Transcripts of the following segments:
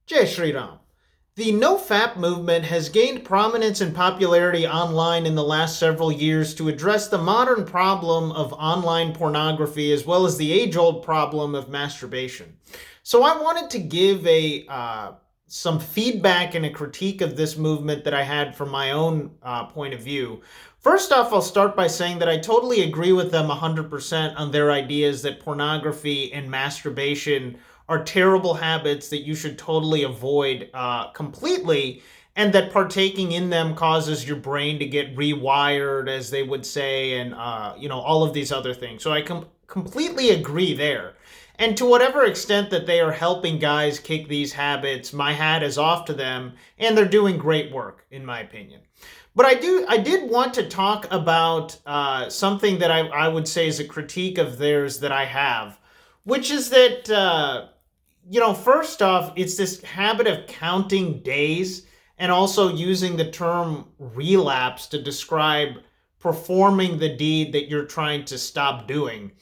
Jai Shri Ram. The No-Fap movement has gained prominence and popularity online in the last several years to address the modern problem of online pornography as well as the age-old problem of masturbation. So I wanted to give some feedback and a critique of this movement that I had from my own point of view. First off, I'll start by saying that I totally agree with them 100% on their ideas that pornography and masturbation are terrible habits that you should totally avoid completely, and that partaking in them causes your brain to get rewired, as they would say, and all of these other things. So I completely agree there. And to whatever extent that they are helping guys kick these habits, my hat is off to them, and they're doing great work, in my opinion. But I did want to talk about something that I would say is a critique of theirs that I have, which is that first off, it's this habit of counting days and also using the term relapse to describe performing the deed that you're trying to stop doing.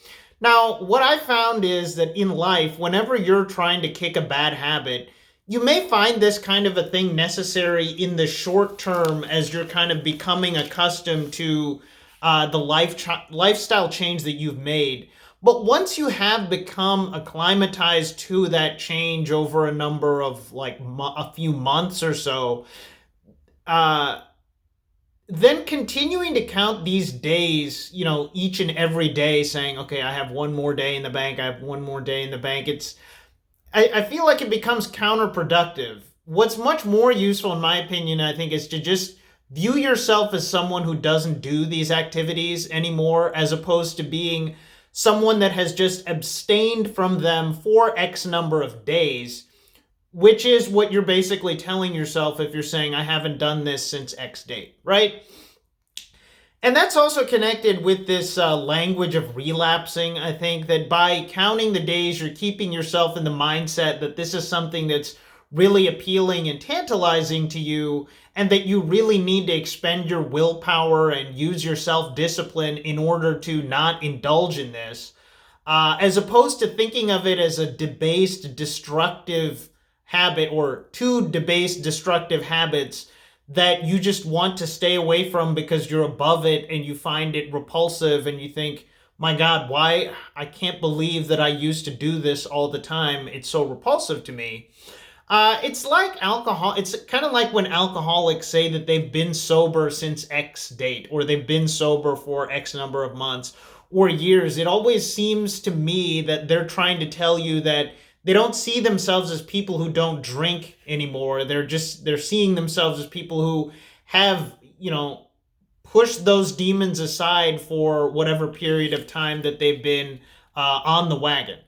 Now, what I found is that in life, whenever you're trying to kick a bad habit, you may find this kind of a thing necessary in the short term as you're kind of becoming accustomed to lifestyle change that you've made. But once you have become acclimatized to that change over a number of a few months or so, uh, then continuing to count these days, each and every day, saying, okay, I have one more day in the bank, I have one more day in the bank, I feel like it becomes counterproductive. What's much more useful, in my opinion, I think, is to just view yourself as someone who doesn't do these activities anymore, as opposed to being someone that has just abstained from them for X number of days, which is what you're basically telling yourself if you're saying, I haven't done this since X date, right? And that's also connected with this language of relapsing. I think that by counting the days, you're keeping yourself in the mindset that this is something that's really appealing and tantalizing to you, and that you really need to expend your willpower and use your self-discipline in order to not indulge in this, as opposed to thinking of it as a debased, destructive habit, or two debased, destructive habits that you just want to stay away from because you're above it and you find it repulsive and you think, my God, why? I can't believe that I used to do this all the time. It's so repulsive to me. It's like alcohol. It's kind of like when alcoholics say that they've been sober since X date, or they've been sober for X number of months or years. It always seems to me that they're trying to tell you that they don't see themselves as people who don't drink anymore. They're seeing themselves as people who have, pushed those demons aside for whatever period of time that they've been on the wagon.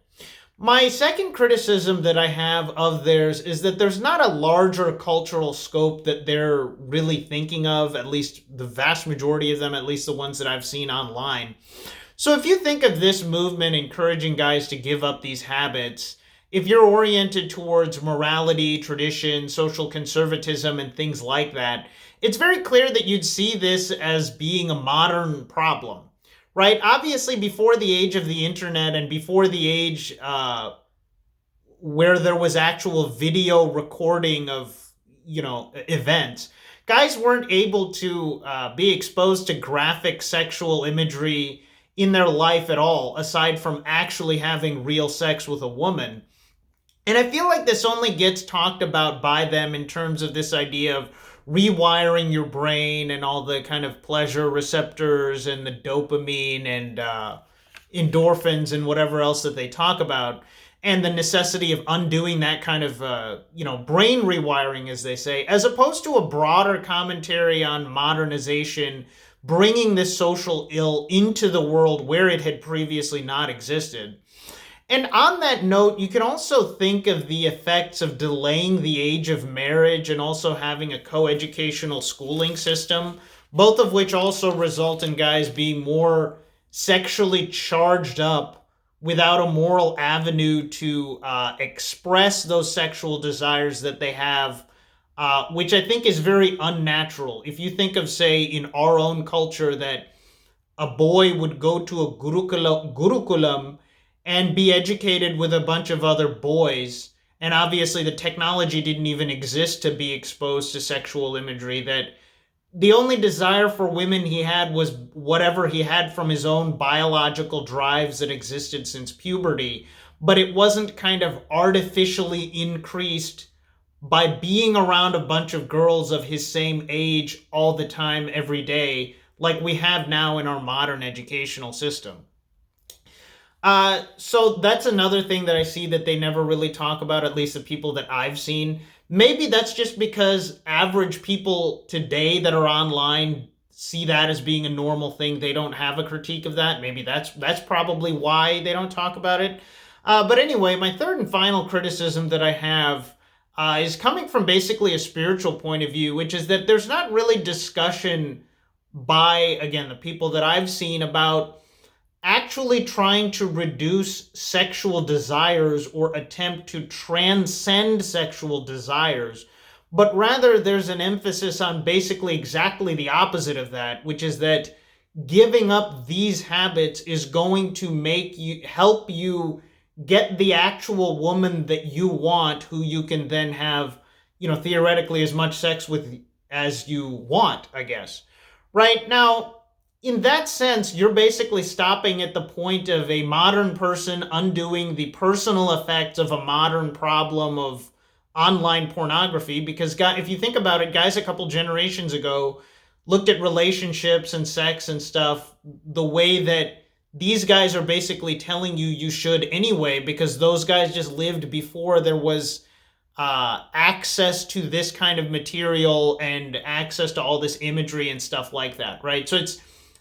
My second criticism that I have of theirs is that there's not a larger cultural scope that they're really thinking of, at least the vast majority of them, at least the ones that I've seen online. So if you think of this movement encouraging guys to give up these habits, if you're oriented towards morality, tradition, social conservatism, and things like that, it's very clear that you'd see this as being a modern problem, right? Obviously, before the age of the internet and before the age where there was actual video recording of, events, guys weren't able to be exposed to graphic sexual imagery in their life at all, aside from actually having real sex with a woman. And I feel like this only gets talked about by them in terms of this idea of rewiring your brain and all the kind of pleasure receptors and the dopamine and endorphins and whatever else that they talk about, and the necessity of undoing that kind of, brain rewiring, as they say, as opposed to a broader commentary on modernization, bringing this social ill into the world where it had previously not existed. And on that note, you can also think of the effects of delaying the age of marriage and also having a coeducational schooling system, both of which also result in guys being more sexually charged up without a moral avenue to express those sexual desires that they have, which I think is very unnatural. If you think of, say, in our own culture, that a boy would go to a gurukulam and be educated with a bunch of other boys, and obviously the technology didn't even exist to be exposed to sexual imagery, that the only desire for women he had was whatever he had from his own biological drives that existed since puberty, but it wasn't kind of artificially increased by being around a bunch of girls of his same age all the time, every day, like we have now in our modern educational system. So that's another thing that I see that they never really talk about, at least the people that I've seen. Maybe that's just because average people today that are online see that as being a normal thing. They don't have a critique of that. Maybe that's probably why they don't talk about it. But anyway, my third and final criticism that I have is coming from basically a spiritual point of view, which is that there's not really discussion by, again, the people that I've seen about actually trying to reduce sexual desires or attempt to transcend sexual desires, but rather there's an emphasis on basically exactly the opposite of that, which is that giving up these habits is going to help you get the actual woman that you want, who you can then have, theoretically as much sex with as you want, I guess. Right now, in that sense, you're basically stopping at the point of a modern person undoing the personal effects of a modern problem of online pornography. Because, if you think about it, guys a couple generations ago looked at relationships and sex and stuff the way that these guys are basically telling you should anyway, because those guys just lived before there was access to this kind of material and access to all this imagery and stuff like that, right? So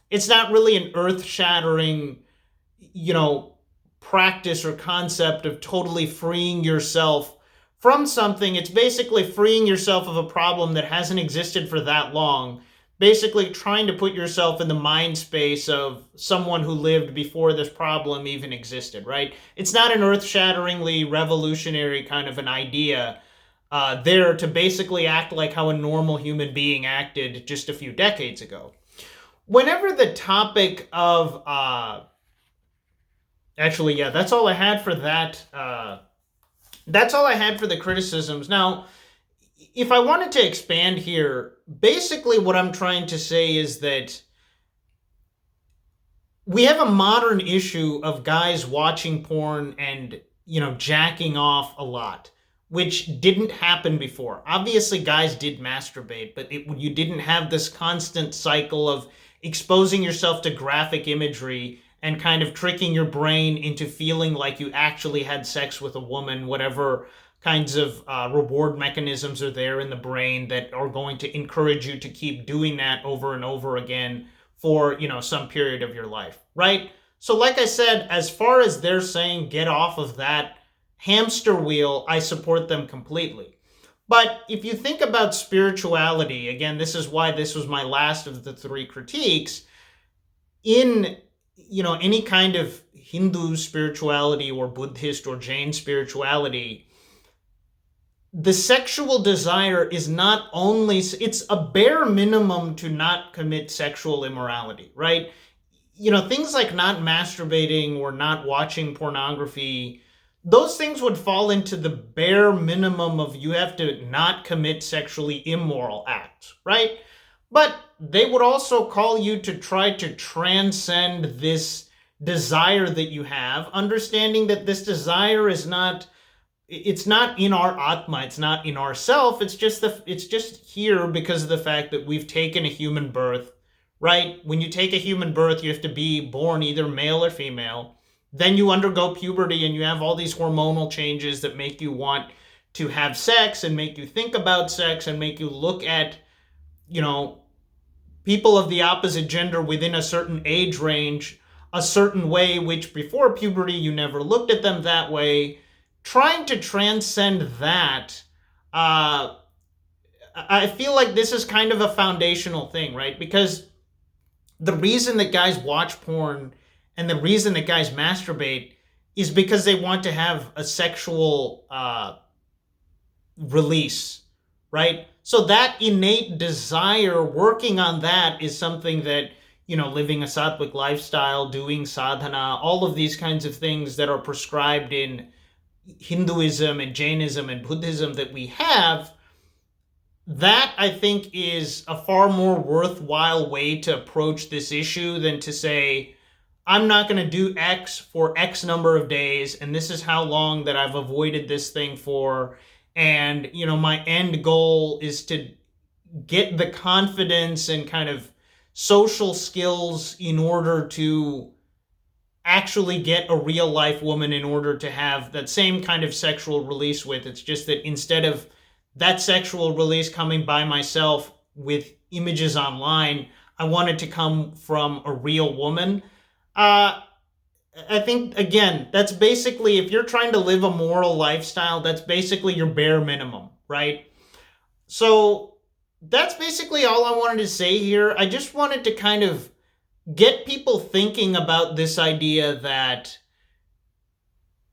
it's not really an earth-shattering, practice or concept of totally freeing yourself from something. It's basically freeing yourself of a problem that hasn't existed for that long. Basically trying to put yourself in the mind space of someone who lived before this problem even existed, right? It's not an earth-shatteringly revolutionary kind of an idea there to basically act like how a normal human being acted just a few decades ago. Whenever the topic of actually, yeah, that's all I had for that. That's all I had for the criticisms. Now, if I wanted to expand here, basically what I'm trying to say is that we have a modern issue of guys watching porn and, jacking off a lot, which didn't happen before. Obviously, guys did masturbate, but you didn't have this constant cycle of exposing yourself to graphic imagery and kind of tricking your brain into feeling like you actually had sex with a woman, whatever kinds of reward mechanisms are there in the brain that are going to encourage you to keep doing that over and over again for, some period of your life, right? So like I said, as far as they're saying get off of that hamster wheel, I support them completely. But if you think about spirituality, again, this is why this was my last of the three critiques, in, any kind of Hindu spirituality or Buddhist or Jain spirituality, the sexual desire is not only, it's a bare minimum to not commit sexual immorality, right? Things like not masturbating or not watching pornography, those things would fall into the bare minimum of you have to not commit sexually immoral acts, right? But they would also call you to try to transcend this desire that you have, understanding that this desire is not, it's not in our Atma, it's not in ourself, it's just here because of the fact that we've taken a human birth, right? When you take a human birth, you have to be born either male or female. Then you undergo puberty and you have all these hormonal changes that make you want to have sex and make you think about sex and make you look at, people of the opposite gender within a certain age range a certain way, which before puberty you never looked at them that way. Trying to transcend that, I feel like this is kind of a foundational thing, right? Because the reason that guys watch porn and the reason that guys masturbate is because they want to have a sexual release, right? So that innate desire, working on that is something that, living a sattvic lifestyle, doing sadhana, all of these kinds of things that are prescribed in, Hinduism and Jainism and Buddhism that we have, that I think is a far more worthwhile way to approach this issue than to say, I'm not going to do X for X number of days, and this is how long that I've avoided this thing for. And, my end goal is to get the confidence and kind of social skills in order to actually get a real life woman in order to have that same kind of sexual release with. It's just that instead of that sexual release coming by myself with images online, I want it to come from a real woman. I think, again, that's basically, if you're trying to live a moral lifestyle, that's basically your bare minimum, right? So that's basically all I wanted to say here. I just wanted to kind of get people thinking about this idea that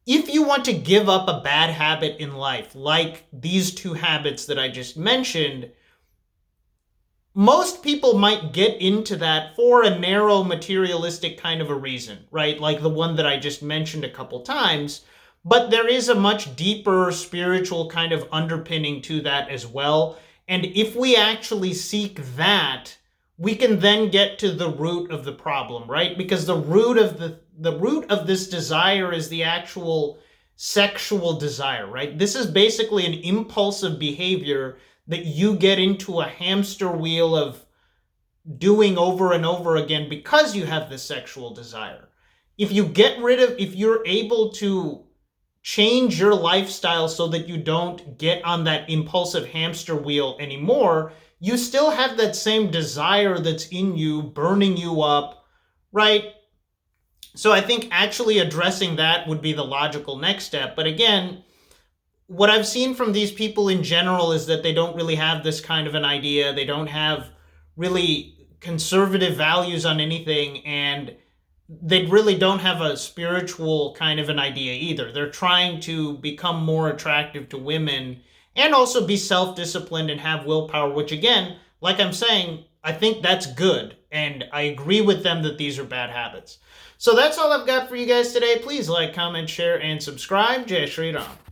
if you want to give up a bad habit in life, like these two habits that I just mentioned, most people might get into that for a narrow materialistic kind of a reason, right? Like the one that I just mentioned a couple times. But there is a much deeper spiritual kind of underpinning to that as well. And if we actually seek that, we can then get to the root of the problem, right? Because the root of this desire is the actual sexual desire, right? This is basically an impulsive behavior that you get into a hamster wheel of doing over and over again because you have this sexual desire. If you're able to change your lifestyle so that you don't get on that impulsive hamster wheel anymore, you still have that same desire that's in you, burning you up, right? So I think actually addressing that would be the logical next step. But again, what I've seen from these people in general is that they don't really have this kind of an idea. They don't have really conservative values on anything, and they really don't have a spiritual kind of an idea either. They're trying to become more attractive to women and also be self-disciplined and have willpower, which again, like I'm saying, I think that's good. And I agree with them that these are bad habits. So that's all I've got for you guys today. Please like, comment, share, and subscribe. Jai Shri Ram.